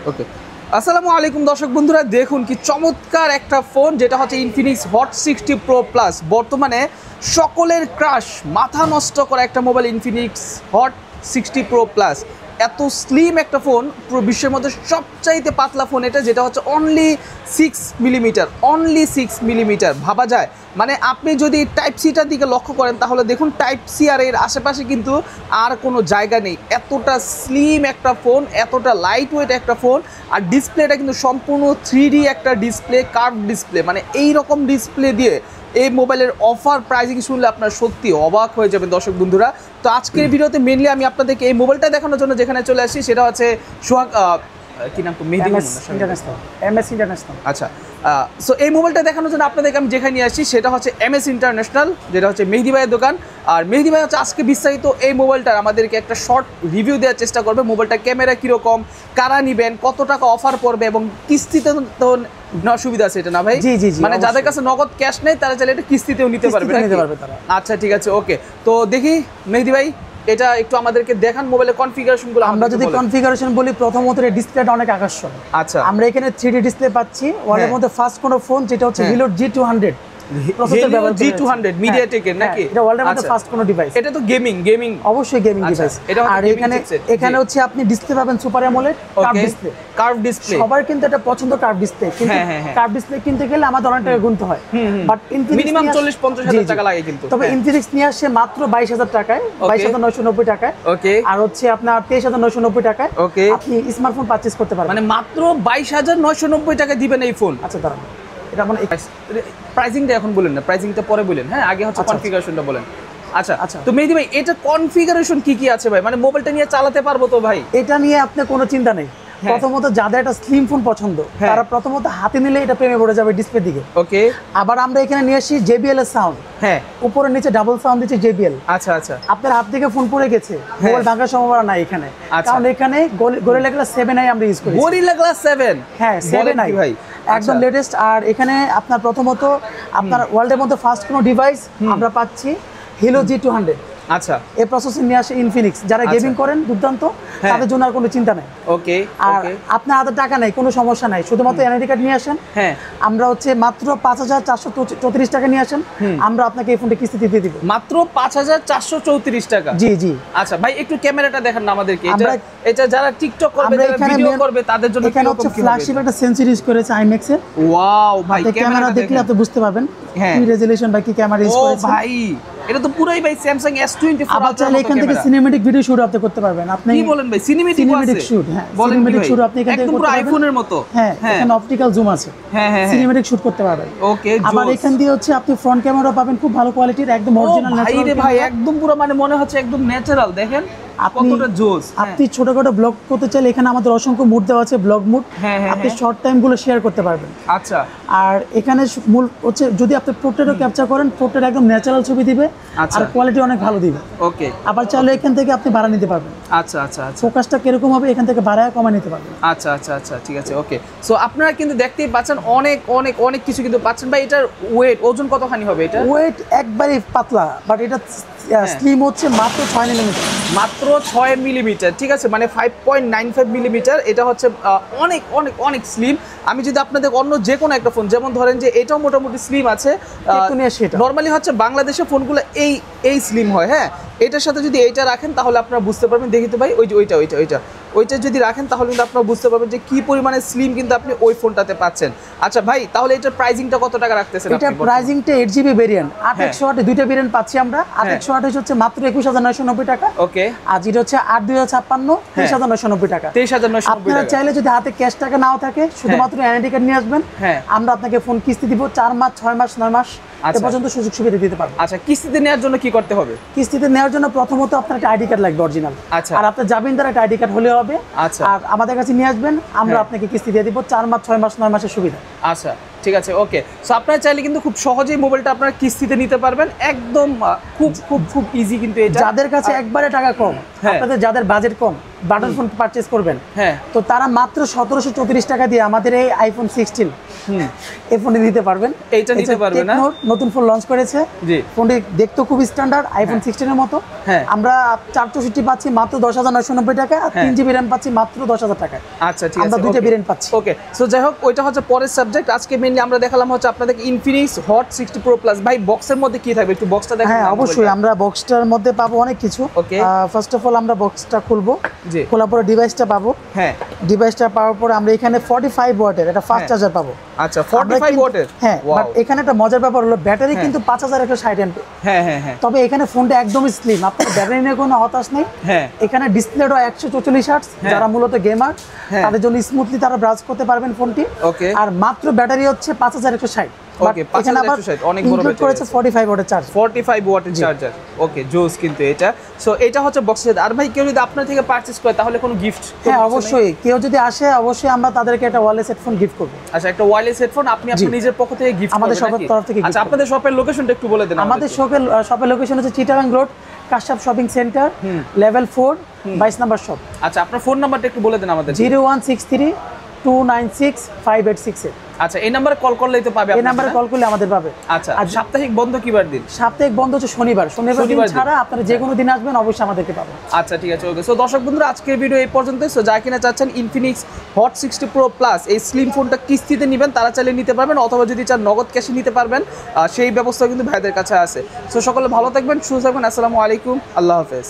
ওকে, আসসালামু আলাইকুম দর্শক বন্ধুরা, দেখুন কি চমৎকার একটা ফোন, যেটা হচ্ছে ইনফিনিক্স হট 60 প্রো প্লাস। বর্তমানে সকলের ক্রাশ, মাথা নষ্ট করা একটা mobile Infinix hot 60 pro plus. এত স্লিম একটা ফোন, পুরো বিশ্বের মধ্যে সবচাইতে পাতলা ফোন এটা, যেটা হচ্ছে অনলি 6 মিলিমিটার। ভাবা যায়, মানে আপনি যদি টাইপ সিটার দিকে লক্ষ্য করেন তাহলে দেখুন টাইপ সি আর এর আশেপাশে কিন্তু আর কোনো জায়গা নেই। এতটা স্লিম একটা ফোন, এতটা লাইট ওয়েট একটা ফোন, আর ডিসপ্লেটা কিন্তু সম্পূর্ণ 3D একটা ডিসপ্লে, কার্ভ ডিসপ্লে। মানে এই রকম ডিসপ্লে দিয়ে এই মোবাইলের অফার প্রাইসিং শুনলে আপনার সত্যি অবাক হয়ে যাবেন দর্শক বন্ধুরা। তো আজকের ভিডিওতে মেনলি আমি আপনাদেরকে এই মোবাইলটা দেখানোর জন্য যেখানে চলে আসি, সেটা হচ্ছে সোহাগ, কি নাম, মেহেদি ইন্টারন্যাশনাল। আচ্ছা, সো এই মোবাইলটা দেখানোর জন্য আপনাদেরকে আমি যেখানে নিয়ে আসি সেটা হচ্ছে MS ইন্টারন্যাশনাল, যেটা হচ্ছে মেহেদি ভাইয়ের দোকান। আর মেহেদি ভাই হচ্ছে আজকে বিস্তারিত এই মোবাইলটার আমাদেরকে একটা শর্ট রিভিউ দেওয়ার চেষ্টা করবে। মোবাইলটা ক্যামেরা কীরকম, কারা নেবেন, কত টাকা অফার পড়বে, এবং কিস্তিতে তো সুবিধা আছে এটা না ভাই? জি জি জি, মানে যাদের কাছে নগদ ক্যাশ নেই তারা চাইলে এটা কিস্তিতেও নিতে পারবে তারা। আচ্ছা ঠিক আছে, ওকে। তো দেখি মেহেদি ভাই, এটা একটু আমাদেরকে দেখান মোবাইলের কনফিগারেশনগুলো। আমরা যদি কনফিগারেশন বলি, প্রথমত এর ডিসপ্লেটা অনেক আকর্ষণ। আচ্ছা, আমরা এখানে 3D ডিসপ্লে পাচ্ছি। ওয়ালের মধ্যে ফার্স্ট কোন ফোন, যেটা হচ্ছে Helio G200 প্রসেসর ব্যবহার করে, G200 মিডিয়াটেকের নাকি? এটা ওয়ার্ল্ডের মধ্যে ফার্স্ট কোন ডিভাইস। এটা তো গেমিং অবশ্যই গেমিং ডিভাইস। আর এখানে হচ্ছে আপনি ডিসপ্লে পাবেন সুপার অ্যামোলেড কার্ভ ডিসপ্লে। সবার কিন্তু এটা পছন্দ কার্ভ ডিসপ্লে, কিন্তু কার্ভ ডিসপ্লে কিনতে গেলে আমাদের অনেক টাকা গুনতে হয়, বাট মিনিমাম 40-50 হাজার টাকা লাগে কিন্তু। তবে ইনফিনিক্স নিয়ে আসছে মাত্র 22,000 টাকায়, 22,990 টাকায়। ওকে, আর হচ্ছে আপনার 23,990 টাকায় আপনি স্মার্টফোন পারচেজ করতে পারবেন। মানে মাত্র 22,990 টাকা দিবেন এই ফোন? আচ্ছা দাঁড়ান, এটা মানে প্রাইসিংটা এখন বলেন না, প্রাইসিংটা পরে বলেন। হ্যাঁ, আগে হচ্ছে কনফিগারেশনটা বলেন। আচ্ছা আচ্ছা, তো মেহেদি ভাই এটা কনফিগারেশন কি আছে ভাই? মানে মোবাইলটা নিয়ে চালাতে পারবো তো ভাই? এটা নিয়ে আপনি কোনো চিন্তা নেই। প্রথমত যাদের একটা স্লিম ফোন পছন্দ, তারা প্রথমত হাতে নিলে এটা প্রেমে পড়ে যাবে ডিসপ্লে দিকে। ওকে, আবার আমরা এখানে নিয়ে আসি JBL এর সাউন্ড। হ্যাঁ, উপরে নিচে ডাবল সাউন্ড দিচ্ছে JBL। আচ্ছা আচ্ছা, আপনার হাত থেকে ফোন পড়ে গেছে, মোবাইল ভাঙার সম্ভাবনা নাই এখানে, কারণ এখানে গরিলা গ্লাস 7i আমরা ইউজ করি। Gorilla glass 7? হ্যাঁ, 7i ভাই, একদম লেটেস্ট। আর এখানে আপনার প্রথমত আপনার ওয়ার্ল্ডের মধ্যে ফার্স্ট কোনো ডিভাইস আমরা পাচ্ছি Helio G200। আচ্ছা, এই প্রসেসর নিয়ে আসে ইনফিনিক্স। যারা গেমিং করেন দুর্দান্ত, তাদের জন্য আর কোনো চিন্তা নাই। ওকে, আর আপনার হাতে টাকা নাই, কোনো সমস্যা নাই, শুধুমাত্র এনআইডি কার্ড নিয়ে আসেন। হ্যাঁ, আমরা হচ্ছে মাত্র 5,434 টাকা নিয়ে আসেন, আমরা আপনাকে এই ফোনটা কিস্তিতে দিয়ে দিব। মাত্র 5,434 টাকা? জি জি। আচ্ছা ভাই, একটু ক্যামেরাটা দেখান না আমাদেরকে। এটা যারা টিকটক করবে, যারা ভিডিও করবে, তাদের জন্য এখানে হচ্ছে ফ্ল্যাগশিপ একটা সেন্সর ইউজ করেছে IMAX এর। ওয়াও ভাই, ক্যামেরা দেখলে আপনি বুঝতে পারবেন কি রেজোলিউশন বা কি ক্যামেরা ইউজ করেছে। ও ভাই, এটা তো পুরোই ভাই স্যামসাং S24। আবার চাইলে এখান থেকে সিনেম্যাটিক ভিডিও শুট আপনি করতে পারবেন। আপনি কি বলেন ভাই, সিনেম্যাটিক শুট? হ্যাঁ, সিনেম্যাটিক শুট আপনি এখান থেকে করতে পারবেন, একদম পুরো আইফোনের মতো। হ্যাঁ, এখানে অপটিক্যাল জুম আছে। হ্যাঁ হ্যাঁ, সিনেম্যাটিক শুট করতে পারবেন। ওকে, আবার এখান দিয়ে হচ্ছে আপনি ফ্রন্ট ক্যামেরা পাবেন খুব ভালো কোয়ালিটির, একদম অরিজিনাল ন্যাচারাল। ভাই একদম পুরো, মানে মনে হচ্ছে একদম ন্যাচারাল। দেখেন কতটা জোস। আপনি ছোটখাটো ব্লগ করতে চাইলে এখানে আমাদের অসংখ্য মুড দেওয়া আছে, ব্লগ মুড। আপনি শর্ট টাইম গুলো শেয়ার করতে পারবেন। আচ্ছা, আর এখানে মূল হচ্ছে যদি আপনি পোর্ট্রেটও ক্যাপচার করেন, পোর্ট্রেট একদম ন্যাচারাল ছবি দিবে, আর কোয়ালিটি অনেক ভালো দিবে। ওকে, আবার চাইলে এখান থেকে আপনি বাড়া নিতে পারবেন। আচ্ছা আচ্ছা, ফোকাসটা কিরকম হবে এখান থেকে বাড়ায় কমা নিতে পারবেন। আচ্ছা আচ্ছা আচ্ছা, ঠিক আছে। ওকে, সো আপনারা কিন্তু দেখতেই পাচ্ছেন অনেক অনেক অনেক কিছু কিন্তু পাচ্ছেন ভাই। এটার ওয়েট, ওজন কতখানি হবে? এটা ওয়েট একবারে পাতলা, বাট এটা স্লিম হচ্ছে মাত্র 6 মিলিমিটার। মাত্র 6 মিলিমিটার, ঠিক আছে, মানে 5.95 মিলিমিটার। এটা হচ্ছে অনেক অনেক অনেক স্লিম। আমি যদি আপনাদের অন্য যে কোনো একটা ফোন, যেমন ধরেন যে এটাও মোটামুটি স্লিম আছে, নর্মালি হচ্ছে বাংলাদেশে ফোনগুলো এই স্লিম হয়। হ্যাঁ, এটার সাথে যদি এইটা রাখেন তাহলে আপনারা বুঝতে পারবেন। দেখি তো ভাই, ওইটা যদি রাখেন তাহলে কিন্তু আপনারা বুঝতে পারবেন যে কি পরিমাণে স্লিম কিন্তু আপনি ওই ফোনটাতে পাচ্ছেন। আচ্ছা ভাই, তাহলে এটার প্রাইসিংটা কত টাকা রাখতেছেন? এটা প্রাইসিংটা 8GB ভেরিয়েন্ট, 8/128 দুইটা ভেরিয়েন্ট পাচ্ছি আমরা। 8/128 হচ্ছে মাত্র 21,990 টাকা। ওকে, আর যেটা হচ্ছে 8/256 23,990 টাকা। 23,990। আপনারা চাইলে যদি হাতে ক্যাশ টাকা নাও থাকে, শুধুমাত্র এনআইডি কার্ড নিয়ে আসবেন, আমরা আপনাকে ফোন কিস্তি দিব 4 মাস, 6 মাস, 9 মাস পর্যন্ত সুযোগ সুবিধা দিতে পারবো। আচ্ছা, কিস্তিতে নেওয়ার জন্য কি করতে হবে? কিস্তিতে নেওয়ার জন্য প্রথমত আপনার একটা আইডি কার্ড লাগবে অরিজিনাল। আচ্ছা, আর আপনার জামিনদার একটা আইডি কার্ড হলে হবে। আচ্ছা, আর আমাদের কাছে নিয়ে আসবেন, আমরা আপনাকে কিস্তি দিয়ে দিব 4 মাস, 6 মাস, 9 মাসের সুবিধা। আচ্ছা, ঠিক আছে, ওকে। সো আপনারা চাইলে কিন্তু খুব সহজেই মোবাইলটা আপনারা কিস্তিতে নিতে পারবেন, একদম খুব খুব খুব ইজি কিন্তু এটা। যাদের কাছে একবারে টাকা কম, আপনাদের যাদের বাজেট কম, বাটন ফোন পারচেজ করবেন, হ্যাঁ, তো তারা মাত্র 1734 টাকা দিয়ে আমাদের এই আইফোন 16 এই ফোনটি নিতে পারবেন। এইটা নিতে পারবেন না, নতুন ফোন লঞ্চ করেছে। জি, ফোনটি দেখতে খুব স্ট্যান্ডার্ড, আইফোন 16 এর মতো। হ্যাঁ, আমরা 464 পাচ্ছি মাত্র 10,990 টাকা, আর 3 জিবি র‍্যাম পাচ্ছি মাত্র 10,000 টাকা। আচ্ছা, ঠিক আছে, আমরা দুইটা ভেরিয়েন্ট পাচ্ছি। ওকে, সো যাই হোক, ওইটা হচ্ছে পরের সাবজেক্ট। আজকে মেইনলি আমরা দেখালাম হচ্ছে আপনাদের ইনফিনিক্স হট 60 প্রো প্লাস। ভাই বক্সের মধ্যে কি থাকবে একটু বক্সটা দেখান। হ্যাঁ, অবশ্যই আমরা বক্সটার মধ্যে পাবো অনেক কিছু। ওকে, ফার্স্ট অফ অল আমরা বক্সটা খুলবো। জি, খোলার পরে ডিভাইসটা পাবো। হ্যাঁ, ডিভাইসটা পাওয়ার পরে আমরা এখানে 45 ওয়াটের একটা ফাস্ট চার্জার পাবো। আচ্ছা, 45 ওয়াটের। হ্যাঁ, বাট এখানে একটা মজার ব্যাপার হলো ব্যাটারি কিন্তু 5160 এমপি। হ্যাঁ হ্যাঁ হ্যাঁ, তবে এখানে ফোনটা একদমই স্লিম, আপনার ব্যাটারি নিয়ে কোনো হতাশ নেই। হ্যাঁ, এখানে ডিসপ্লেটা 144 হার্টজ, যারা মূলত গেমার তাদের জন্য স্মুথলি তারা ব্রাউজ করতে পারবেন ফোনটি। ওকে, আর মাত্র ব্যাটারি হচ্ছে 5160। ওকে, 5160 অনেক বড় ব্যাটারি করেছে। 45 ওয়াটের চার্জ, 45 ওয়াটের চার্জার। ওকে, জোস কিন্তু এটা। সো এটা হচ্ছে বক্সের। আর ভাই কেউ যদি আপনার থেকে পারচেজ করে তাহলে কোনো গিফট? হ্যাঁ, অবশ্যই। কেউ যদি আসে অবশ্যই আমরা তাদেরকে একটা ওয়্যারলেস হেডফোন গিফট করব। আচ্ছা, একটা ওয়্যারলেস হেডফোন আপনি আপনার নিজের পক্ষ থেকে গিফট করবেন? আমাদের শপের তরফ থেকে। আচ্ছা, আপনাদের শপের লোকেশনটা একটু বলে দেন। আমাদের শপের লোকেশন হচ্ছে Chittagong road, Kashap shopping centre, level 4, 22 number shop. আচ্ছা, আপনার ফোন নাম্বারটা একটু বলে দেন আমাদের। 0163296586। আচ্ছা, এই নম্বরে কল করলেই তো পাবে? এই নম্বরে কল করলে আমাদের পাবে। আচ্ছা, আর সাপ্তাহিক বন্ধ কিবার দিন? সাপ্তাহিক বন্ধ হচ্ছে শনিবার দিন ছাড়া আপনারা যে কোনো দিন আসবেন অবশ্যই আমাদেরকে পাবেন। আচ্ছা, ঠিক আছে, ওকে। সো দর্শক বন্ধুরা, আজকের ভিডিও এই পর্যন্তই। সো যারা কিনা চাচ্ছেন ইনফিনিক্স হট 60 প্রো প্লাস এই স্লিম ফোনটা কিস্তিতে নেবেন, তারা চাইলে নিতে পারবেন, অথবা যদি চান নগদ ক্যাশে নিতে পারবেন, সেই ব্যবস্থা কিন্তু ভাইদের কাছে আছে। সো সকলে ভালো থাকবেন, সুস্থ থাকবেন। আসসালামু আলাইকুম, আল্লাহ হাফেজ।